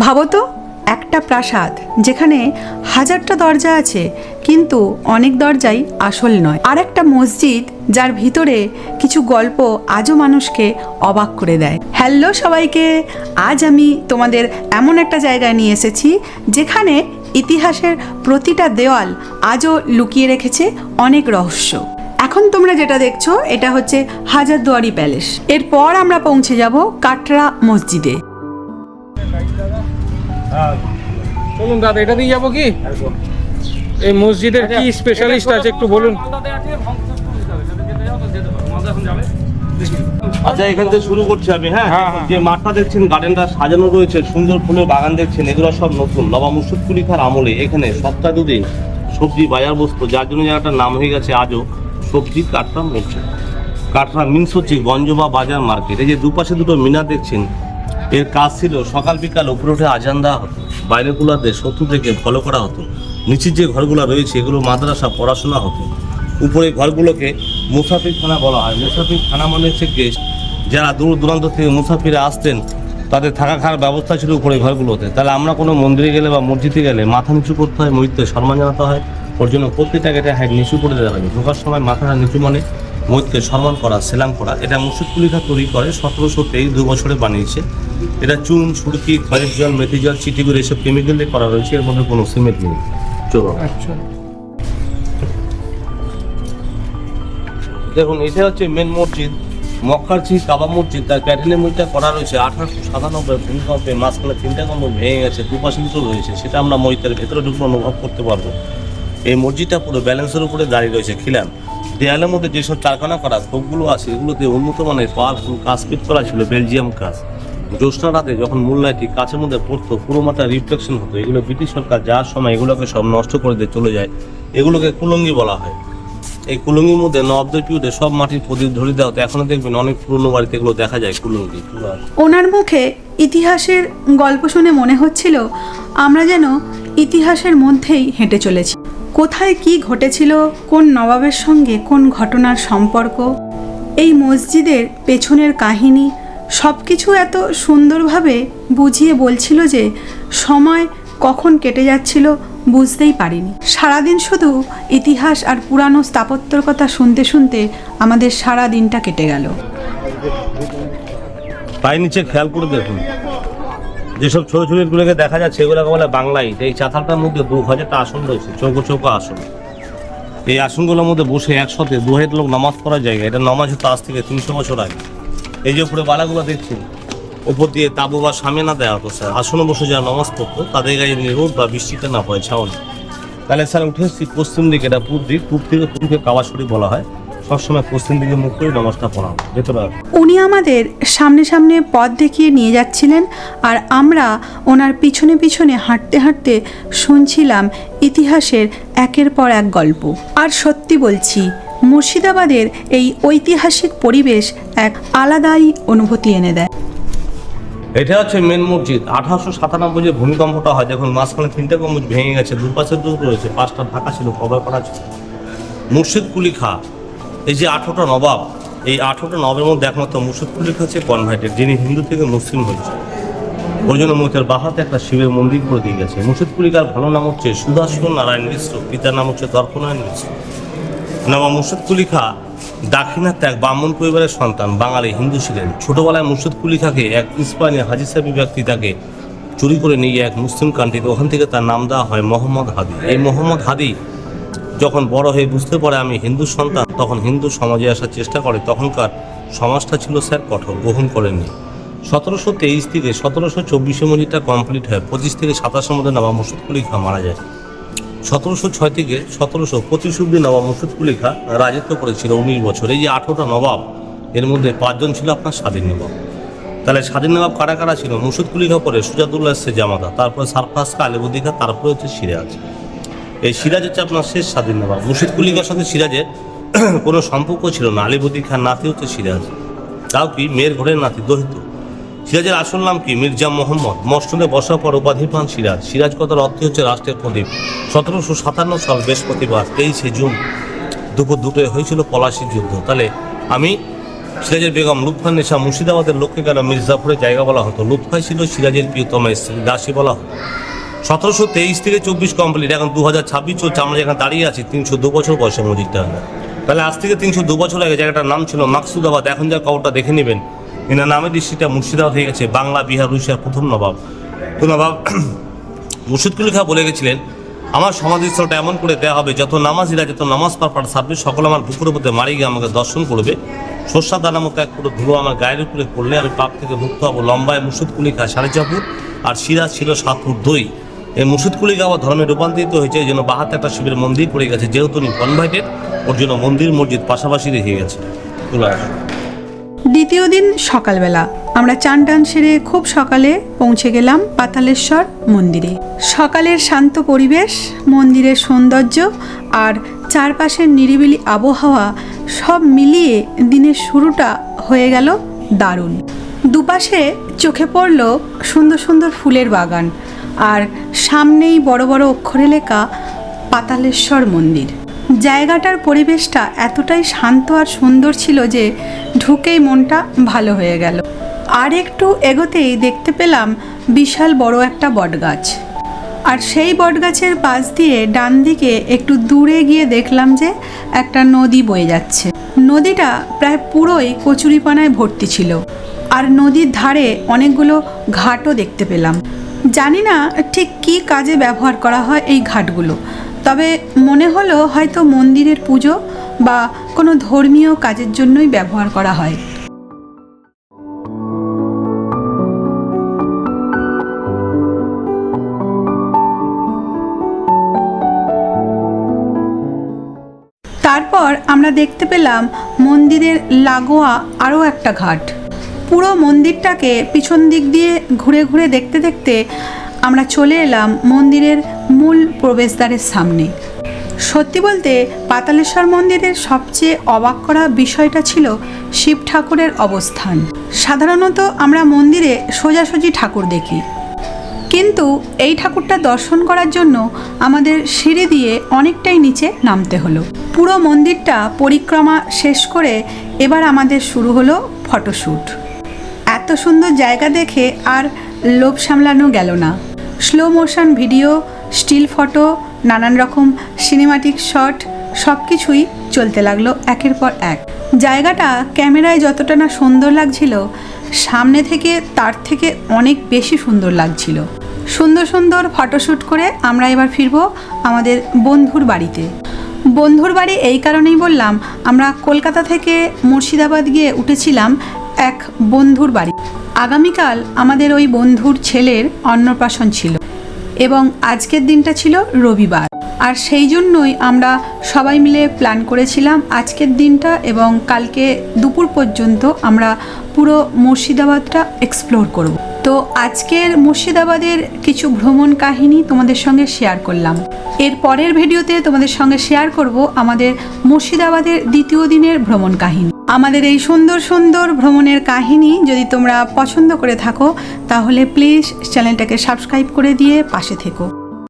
ভাবো তো, একটা প্রাসাদ যেখানে হাজারটা দরজা আছে কিন্তু অনেক দরজাই আসল নয়, আর একটা মসজিদ যার ভিতরে কিছু গল্প আজও মানুষকে অবাক করে দেয়। হ্যালো সবাইকে, আজ আমি তোমাদের এমন একটা জায়গায় নিয়ে এসেছি যেখানে ইতিহাসের প্রতিটা দেওয়াল আজও লুকিয়ে রেখেছে অনেক রহস্য। এখন তোমরা যেটা দেখছো এটা হচ্ছে হাজারদুয়ারি প্যালেস। এরপর আমরা পৌঁছে যাব কাটরা মসজিদে। চলুন দাদা, এটা দিয়ে যাবো কি? এই মসজিদের কি স্পেশালিস্ট আছে একটু বলুন। আচ্ছা, এখান থেকে শুরু করছি আমি। হ্যাঁ, যে মাঠটা দেখছেন, গার্ডেনটা সাজানো রয়েছে, সুন্দর ফুলের বাগান দেখছেন, এগুলো সব নতুন নবাব মুর্শিদ কুলি খাঁর আমলে এখানে সপ্তাহে দুদিন সবজি বাজার বসতো, যার জন্য জায়গাটার নাম হয়ে গেছে আজও সবজি কাটরা মসজিদ। কাটরা মিনস হচ্ছে গঞ্জ বা বাজার মার্কেট। এই যে দুপাশে দুটো মিনার দেখছেন, এর কাজ ছিল সকাল বিকাল উপরে উঠে আজান দেওয়া হতো, বাইরেগুলোতে শত্রু থেকে ফলো করা হতো। নিচের যে ঘরগুলো রয়েছে এগুলো মাদ্রাসা পড়াশোনা হতো। উপরে ঘরগুলোকে মুসাফির খানা বলা হয়। মুসাফির খানা মানে হচ্ছে গেস্ট, যারা দূর দূরান্ত থেকে মুসাফিরে আসতেন তাদের থাকা খাওয়ার ব্যবস্থা ছিল উপরে ঘরগুলোতে। তাহলে আমরা কোনো মন্দিরে গেলে বা মসজিদে গেলে মাথা নিচু করতে হয়, মসজিদে সম্মান জানাতে হয়। ওর জন্য প্রত্যেকটা গেটে হাইট নিচু করে দেওয়া হবে। ঢোকার সময় মাথাটা নিচু মানে মসজিদকে সম্মান করা, সেলাম করা। এটা মুর্শিদ কুলি খাঁ তৈরি করে 1723, 2 বছরে বানিয়েছে। এটা চুন, সুরকি, খয়ের জল, মেথি জল, চিটিগুড়ি এসব কেমিক্যাল দিয়ে করা রয়েছে, এর মধ্যে কোনো সিমেন্ট নেই। চলো আচ্ছা, দেখুন, এটা হচ্ছে মেন মসজিদ, মক্কারচি কাবা মসজিদ। তার প্যাটেলের মধ্যে করা রয়েছে 1897 ভূমিকম্পে মাঝখানে 3টা গম্বুজ ভেঙে গেছে, দুপাশে দুটো রয়েছে, সেটা আমরা মসজিদের ভেতরে ঢুকলে অনুভব করতে পারবো। এই মসজিদটা পুরো ব্যালেন্সের উপরে দাঁড়িয়ে রয়েছে। খিলান দেয়ালের মধ্যে যেসব চারখানা করা খোপগুলো আছে এগুলোতে উন্নত মানের পাওয়ারফুল কাজ ফিট করা ছিল, বেলজিয়াম কাজ। জ্যোৎস্না রাতে যখন মূল্যায়টি কাছের মধ্যে পড়তো পুরো মাত্রা রিফ্লেকশন হতো। এগুলো ব্রিটিশ সরকার যাওয়ার সময় এগুলোকে সব নষ্ট করে দিয়ে চলে যায়। এগুলোকে কুলঙ্গি বলা হয়। এই কুলঙ্গির মধ্যে নবদের পিউতে সব মাটির প্রদীপ ধরে দেওয়া হতো। এখনো দেখবেন অনেক পুরনো বাড়িতে এগুলো দেখা যায়, কুলঙ্গি। ওনার মুখে ইতিহাসের গল্প শুনে মনে হচ্ছিল আমরা যেন ইতিহাসের মধ্যেই হেঁটে চলেছি। কোথায় কি ঘটেছিল, কোন নবাবের সঙ্গে কোন ঘটনার সম্পর্ক, এই মসজিদের পেছনের কাহিনী সব কিছু এত সুন্দরভাবে বুঝিয়ে বলছিল যে সময় কখন কেটে যাচ্ছিল বুঝতেই পারিনি। সারাদিন শুধু ইতিহাস আর পুরানো স্থাপত্যর কথা শুনতে শুনতে আমাদের সারা দিনটা কেটে গেল। পায়ের নিচে খেয়াল করে দেখুন, যেসব ছোট ছোট ইটগুলোকে দেখা যাচ্ছে এগুলোকে বলে বাংলা ইট। এই চাতালটার মধ্যে 2000টা আসন রয়েছে, চৌকো চৌকো আসন। এই আসনগুলোর মধ্যে বসে একসাথে 2000 লোক নামাজ পড়ার জায়গা। এটা নামাজ হতো আজ থেকে 300 বছর আগে। এই যে উপরে বালাগুলো দেখছেন, উপর দিয়ে তাবু বা সামিয়ানা দেওয়া হতো। স্যার আসনে বসে যারা নামাজ পড়তো তাদের গায়ে রোদ বা বৃষ্টিতে না পড়ে ছাউনি। তাহলে স্যার উঠে এসেছি পশ্চিম দিকে, এটা পূর্ব দিক। পূর্ব থেকে পূর্বকে কাবা শরীফ বলা হয়। সবসময় পশ্চিম দিকে মুখ করে নামাজটা পড়াবো ভেতরে। উনি আমাদের সামনে সামনে পথ দেখিয়ে নিয়ে যাচ্ছিলেন আর আমরা ওনার পিছনে পিছনে হাঁটতে হাঁটতে শুনছিলাম ইতিহাসের একের পর এক গল্প। আর সত্যি বলছি, মুর্শিদাবাদের এই ঐতিহাসিক পরিবেশ এক আলাদাই অনুভূতি এনে দেয়। এটা হচ্ছে মেন মসজিদ। 1897 যে ভূমিকম্পটা হয়, দেখুন মাঝখানে 3টা গম্বুজ ভেঙে গেছে, দুপাশের দুটো রয়েছে, 5টা ঢাকা ছিল, কভার করা ছিল। মুর্শিদ কুলি খাঁ, এই যে 18টা নবাব, এই 18টা নবাবের মধ্যে একমাত্র মুর্শিদ কুলি খাঁ হচ্ছে কনভার্টেড, যিনি হিন্দু থেকে মুসলিম হয়েছে। ওই জন্য মসজিদের বাহাতে একটা শিবের মন্দির করে দিয়ে গেছে। মুর্শিদ কুলি খাঁর ভালো নাম হচ্ছে সুদর্শন নারায়ণ মিশ্র, পিতার নাম হচ্ছে তর্কনারায়ণ মিশ্র। নবাব মুর্শিদ কুলি খাঁ দাক্ষিণাত্যে এক ব্রাহ্মণ পরিবারের সন্তান, বাঙালি হিন্দু ছিলেন। ছোটবেলায় মুর্শিদ কুলি খাঁকে এক ইস্পানি হাজি সাহেব ব্যক্তি তাকে চুরি করে নিয়ে এক মুসলিম কান্ট্রিতে, ওখান থেকে তার নাম দেওয়া হয় মোহাম্মদ হাদি। এই মোহাম্মদ হাদি যখন বড় হয়ে বুঝতে পারে আমি হিন্দু সন্তান, তখন হিন্দু সমাজে আসার চেষ্টা করে। তখনকার সমাজটা ছিল স্যার কঠোর, গ্রহণ করেননি। 1723 থেকে 1724 মসজিদটা কমপ্লিট হয়। 25 থেকে 27 মধ্যে নবাব মুর্শিদ কুলি খাঁ মারা যায়। 1706 থেকে 1725 অব্দি নবাব মুর্শিদ কুলি খাঁ রাজত্ব করেছিল 19 বছর। এই যে 18টা নবাব, এর মধ্যে 5 জন ছিল আপনার স্বাধীন নবাব। তাহলে স্বাধীন নবাব কারা কারা ছিল? মুর্শিদ কুলি খাঁ পরে সুজাতুল্লাহ এসছে জামাতা, তারপরে সারফরাজ খাঁ, আলিবর্দী খাঁ, তারপরে হচ্ছে সিরাজ। এই সিরাজ হচ্ছে আপনার শেষ স্বাধীন নবাব। মুর্শিদ কুলি খাঁর সাথে সিরাজের কোনো সম্পর্ক ছিল না। আলিবর্দী খাঁর নাতি হচ্ছে সিরাজ, তাও কি মেয়ের ঘরের নাতি, দহিত। সিরাজের আসল নাম কি? মির্জা মোহাম্মদ। মসনদে বসার পর উপাধি পান সিরাজ। সিরাজ কথার অর্থ হচ্ছে রাষ্ট্রের প্রদীপ। 1757 সাল বৃহস্পতিবার 23 জুন দুপুর 2টায় হয়েছিল পলাশির যুদ্ধ। তাহলে আমি সিরাজের বেগম লুৎফান্নেসা মুর্শিদাবাদের লোককে কেন মির্জাপুরের জায়গা বলা হতো? লুৎফাই ছিল সিরাজের প্রিয়তমা স্ত্রী, দাসী বলা হতো। 1723 থেকে 24 কমপ্লিট, এখন 2026 চলছে, আমরা যেখানে দাঁড়িয়ে আছি 302 বছর বয়সে মসজিদটা। তাহলে আজ থেকে 302 বছর আগে জায়গাটার নাম ছিল মাকসুদাবাদ। এখন যা খবরটা দেখে নেবেন, এনার নামের দৃষ্টিটা মুর্শিদাবাদ হয়ে গেছে। বাংলা, বিহার, রুশিয়ার প্রথম নবাব মুর্শিদ কুলি খাঁ বলে গেছিলেন, আমার সমাধিস্থলটা এমন করে দেওয়া হবে, যত নামাজিরা যত নামাজ পাঠ সাববে সকল আমার বুকের মধ্যে মারি গিয়ে আমাকে দর্শন করবে। সর্ষা দানা মতো এক পুরো ধুলো আমার গায়ের উপরে পড়লে আমি পাপ থেকে মুক্ত হবো। লম্বায় মুর্শিদ কুলি খাঁ 4.5 ফুট, আর সিরাজ ছিল 7 ফুট 2। এই মুর্শিদ কুলি খাঁ ধর্মে রূপান্তরিত হয়েছে, এই জন্য বাহাতে একটা শিবের মন্দির পড়ে গেছে। যেহেতু উনি কনভার্টেড, ওর জন্য মন্দির মসজিদ পাশাপাশি রেখে গেছে। দ্বিতীয় দিন সকালবেলা আমরা চান টান সেরে খুব সকালে পৌঁছে গেলাম পাতালেশ্বর মন্দিরে। সকালের শান্ত পরিবেশ, মন্দিরের সৌন্দর্য আর চারপাশের নিরিবিলি আবহাওয়া সব মিলিয়ে দিনের শুরুটা হয়ে গেল দারুণ। দুপাশে চোখে পড়ল সুন্দর সুন্দর ফুলের বাগান, আর সামনেই বড় বড় অক্ষরে লেখা পাতালেশ্বর মন্দির। জায়গাটার পরিবেশটা এতটাই শান্ত আর সুন্দর ছিল যে ঢুকেই মনটা ভালো হয়ে গেল। আর একটু এগোতেই দেখতে পেলাম বিশাল বড় একটা বটগাছ, আর সেই বটগাছের পাশ দিয়ে ডান দিকে একটু দূরে গিয়ে দেখলাম যে একটা নদী বয়ে যাচ্ছে। নদীটা প্রায় পুরোই কচুরিপানায় ভর্তি ছিল, আর নদীর ধারে অনেকগুলো ঘাটও দেখতে পেলাম। জানি না ঠিক কী কাজে ব্যবহার করা হয় এই ঘাটগুলো, তবে মনে হলো হয়তো মন্দিরের পুজো বা কোনো ধর্মীয় কাজের জন্যই ব্যবহার করা হয়। তারপর আমরা দেখতে পেলাম মন্দিরের লাগোয়া আরও একটা ঘাট। পুরো মন্দিরটাকে পিছন দিক দিয়ে ঘুরে ঘুরে দেখতে দেখতে আমরা চলে এলাম মন্দিরের মূল প্রবেশদ্বারের সামনে। সত্যি বলতে পাতালেশ্বর মন্দিরের সবচেয়ে অবাক করা বিষয়টা ছিল শিব ঠাকুরের অবস্থান। সাধারণত আমরা মন্দিরে সোজাসুজি ঠাকুর দেখি, কিন্তু এই ঠাকুরটা দর্শন করার জন্য আমাদের সিঁড়ি দিয়ে অনেকটাই নিচে নামতে হলো। পুরো মন্দিরটা পরিক্রমা শেষ করে এবার আমাদের শুরু হলো ফটোশ্যুট। এত সুন্দর জায়গা দেখে আর লোভ সামলানো গেল না। Slow motion video, still photo, নানান রকম সিনেমাটিক শট সব কিছুই চলতে লাগলো একের পর এক। জায়গাটা ক্যামেরায় যতটা না সুন্দর লাগছিল, সামনে থেকে তার থেকে অনেক বেশি সুন্দর লাগছিল। সুন্দর সুন্দর ফটোশ্যুট করে আমরা এবার ফিরবো আমাদের বন্ধুর বাড়িতে। বন্ধুর বাড়ি এই কারণেই বললাম, আমরা কলকাতা থেকে মুর্শিদাবাদ গিয়ে উঠেছিলাম এক বন্ধুর বাড়ি। আগামীকাল আমাদের ওই বন্ধুর ছেলের অন্নপ্রাশন ছিল এবং আজকের দিনটা ছিল রবিবার, আর সেই জন্যই আমরা সবাই মিলে প্ল্যান করেছিলাম আজকের দিনটা এবং কালকে দুপুর পর্যন্ত আমরা পুরো মুর্শিদাবাদটা এক্সপ্লোর করব। তো আজকের মুর্শিদাবাদের কিছু ভ্রমণ কাহিনী তোমাদের সঙ্গে শেয়ার করলাম। এর পরের ভিডিওতে তোমাদের সঙ্গে শেয়ার করব আমাদের মুর্শিদাবাদের দ্বিতীয় দিনের ভ্রমণ কাহিনী। আমাদের এই সুন্দর সুন্দর ভ্রমণের কাহিনী যদি তোমরা পছন্দ করে থাকো, তাহলে প্লিজ চ্যানেলটাকে সাবস্ক্রাইব করে দিয়ে পাশে থেকো।